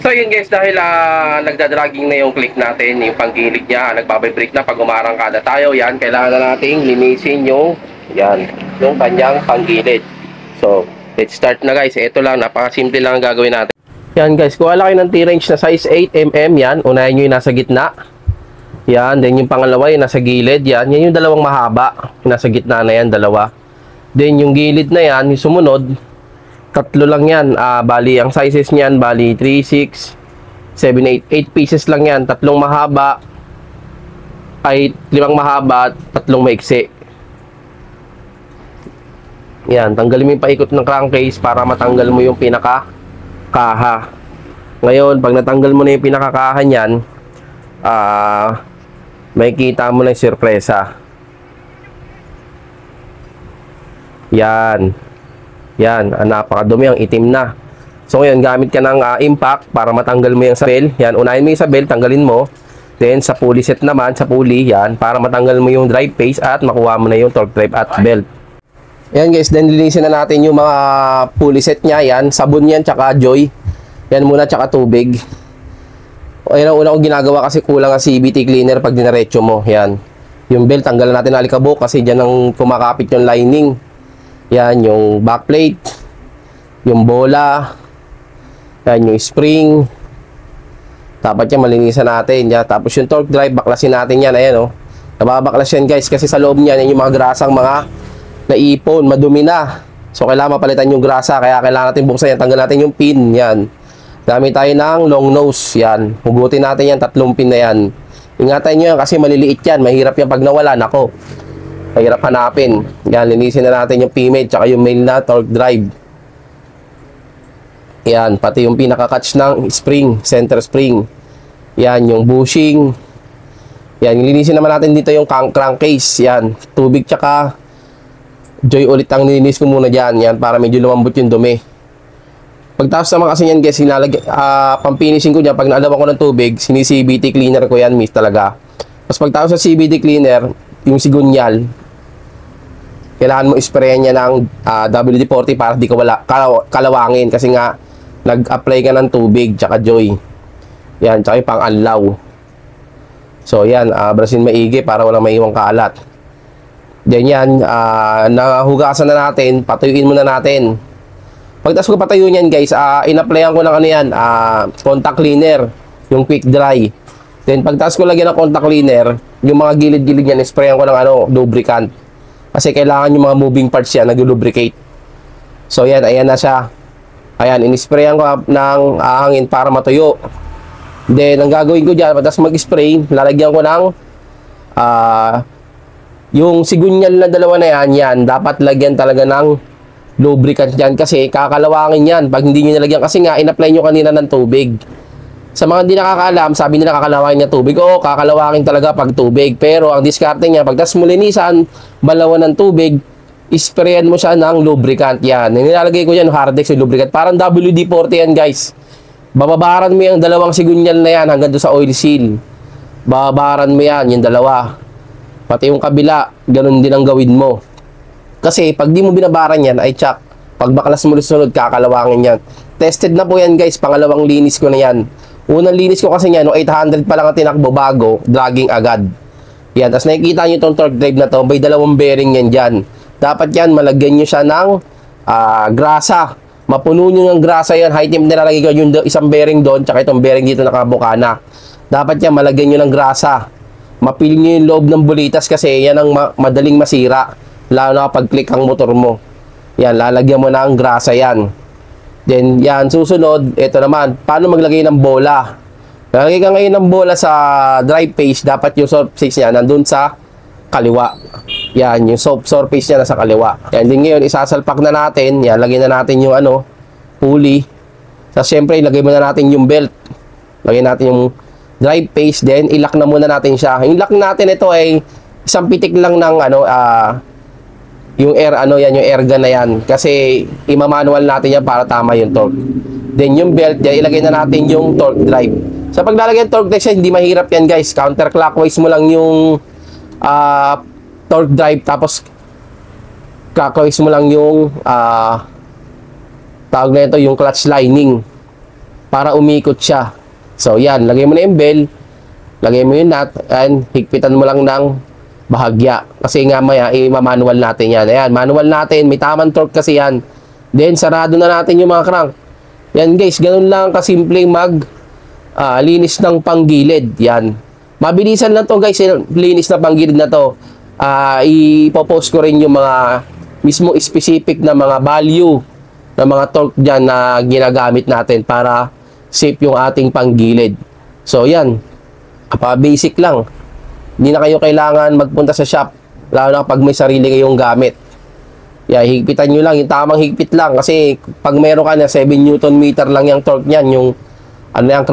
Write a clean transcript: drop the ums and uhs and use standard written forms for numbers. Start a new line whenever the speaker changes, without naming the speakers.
So yun guys, dahil nagdadragging na yung click natin, yung panggilid niya, nagbabibrake na pag umarangkada tayo, yan, kailangan na nating linisin yung, yan, yung kanyang panggilid. So, let's start na guys. Ito lang, napakasimple lang ang gagawin natin. Yan guys, kuha lang kayo ng T-wrench na size 8mm, yan, unahin nyo yung nasa gitna. Yan, then yung pangalawa yung nasa gilid, yan, yan yung dalawang mahaba, yung nasa gitna na yan, dalawa. Then yung gilid na yan, yung sumunod, tatlo lang yan. Bali, ang sizes niyan, bali 3, 6, 7, 8. 8 pieces lang yan. Tatlong mahaba, ay 5 mahaba, tatlong maiksi. Yan, tanggalin mo yung paikot ng crankcase para matanggal mo yung pinaka-kaha. Ngayon, pag natanggal mo na yung pinaka-kaha niyan, makikita mo na yung sorpresa. Yan. Yan, napakadumi, ang itim na. So ngayon, gamit ka ng impact para matanggal mo yung sabel. Yan, unahin mo yung sabel, tanggalin mo. Then sa pulley set naman, sa pulley, yan, para matanggal mo yung drive phase at makuha mo na yung torque drive at belt. Yan guys, then linisin na natin yung mga pulley set niya. Yan, sabon yan, tsaka joy. Yan muna, tsaka tubig. Ayan ang una kong ginagawa kasi kulang ang CVT cleaner pag dinaretso mo. Yan, yung belt, tanggalan natin ang alikabok kasi dyan ang kumakapit yung lining. Yan, yung backplate, yung bola, yan, yung spring. Dapat yan, malinisan natin. Yan. Tapos yung torque drive, baklasin natin yan. Ayan, oh. Nababaklas yan, guys, kasi sa loob niyan, yan yung mga grasang mga naipon, madumi na. So, kailangan mapalitan yung grasa, kaya kailangan natin buksan yan. Tanggal natin yung pin, yan. Gamit tayo ng long nose, yan. Hugutin natin yan, 3 pin na yan. Ingatan nyo yan, kasi maliliit yan. Mahirap yan pag nawala, nako. Mahirap hanapin. Yan, linisin na natin yung PMAID tsaka yung male na torque drive. Yan, pati yung pinaka-catch ng spring, center spring. Yan, yung bushing. Yan, linisin naman natin dito yung crankcase. Yan, tubig tsaka joy ulit ang nilinis ko muna dyan. Yan, para medyo lumambot yung dumi. Pagtapos naman kasi yan guys, pang-finishing ko dyan, pag naalawan ko ng tubig, sini-CVT cleaner ko yan, miss talaga. Tapos pagtapos sa CVT cleaner, yung sigunyal, kailangan mo isprayan niya ng WD-40 para di ka kalawangin kasi nga nag-apply ka ng tubig tsaka joy. Yan, tsaka yung pang-anlaw. So yan, brasin maigi para walang maiwang kalat. Then yan, nahugasan na natin, patuyuin muna natin. Pagtas ko patayo niyan guys, in-applyan ko ng ano yan, contact cleaner, yung quick dry. Then pagtas ko lagyan ng contact cleaner, yung mga gilid-gilid niyan, isprayan ko ng lubricant. Kasi kailangan yung mga moving parts yan, nag-lubricate. So yan, ayan na siya. Ayan, in-sprayan ko ng hangin para matuyo. Then, ang gagawin ko dyan, pagkas mag-spray, lalagyan ko ng yung sigunyal na dalawa na yan, dapat lagyan talaga ng lubricant yan kasi kakalawangin yan pag hindi nyo nilagyan kasi nga in-apply nyo kanina ng tubig. Sa mga hindi nakakaalam, sabi nila kakalawangin niya tubig. Oo, kakalawangin talaga pag tubig. Pero ang diskarte niya, pagtas mo linisan, balawan ng tubig, isprayan mo siya ng lubricant. Yan. Nilalagay ko yan, Hardex yung lubricant. Parang WD-40 yan, guys. Bababaran mo yung dalawang sigunyal na yan hanggang doon sa oil seal. Bababaran mo yan, yung dalawa. Pati yung kabila, ganun din ang gawin mo. Kasi pag di mo binabaran yan, ay tsak. Pag baklas mo sunod, kakalawangin yan. Tested na po yan, guys. Pangalawang linis ko na yan. Unang linis ko kasi niya, no, 800 pa lang ang tinakbo bago, dragging agad. Yan, tapos nakikita nyo itong torque drive na to, may dalawang bearing yan dyan. Dapat yan, malagyan nyo siya ng grasa. Mapuno nyo ng grasa yan, high temp nilalagay ko yung isang bearing doon, tsaka itong bearing dito nakabukana. Dapat yan, malagyan nyo ng grasa. Mapil nyo yung loob ng bulitas kasi yan ang madaling masira. Lalo na kapag click ang motor mo. Yan, lalagyan mo ng grasa yan. Then, yan, susunod, ito naman, paano maglagay ng bola? Lalagay ka ngayon ng bola sa drive phase, dapat yung surface niya nandun sa kaliwa. Yan, yung surface niya nasa kaliwa. Yan, din ngayon, isasalpak na natin. Yan, lagyan na natin yung pulley. Tapos, syempre, ilagay muna natin yung belt. Lagyan natin yung drive phase, then, ilock na muna natin siya. Yung lock natin, ito ay isang pitik lang ng, yung yung air gun na yan. Kasi, imamanual natin yan para tama yung torque. Then, yung belt, yan, ilagay na natin yung torque drive. Sa paglalagay ng torque drive siya, hindi mahirap yan, guys. Counterclockwise mo lang yung torque drive, tapos clockwise mo lang yung tawag na ito, yung clutch lining. para umikot siya. So yan, lagay mo na yung bell, lagay mo yung nut, and higpitan mo lang ng bahagya. Kasi nga maya, i-manual natin yan. Ayan, manual natin, may tamang torque kasi yan. Then, sarado na natin yung mga crank. Yan guys, ganun lang kasimpleng linis ng panggilid. Yan. Mabilisan lang to guys, linis na panggilid na to. Ipopost ko rin yung mga mismo specific na mga value na mga torque dyan na ginagamit natin para safe yung ating panggilid. So yan, basic lang. Hindi na kayo kailangan magpunta sa shop, lalo na pag may sarili kayong gamit. Higpitan nyo lang, yung tamang higpit lang. Kasi pag meron ka na 7 Newton meter lang yung torque nyan, yung crank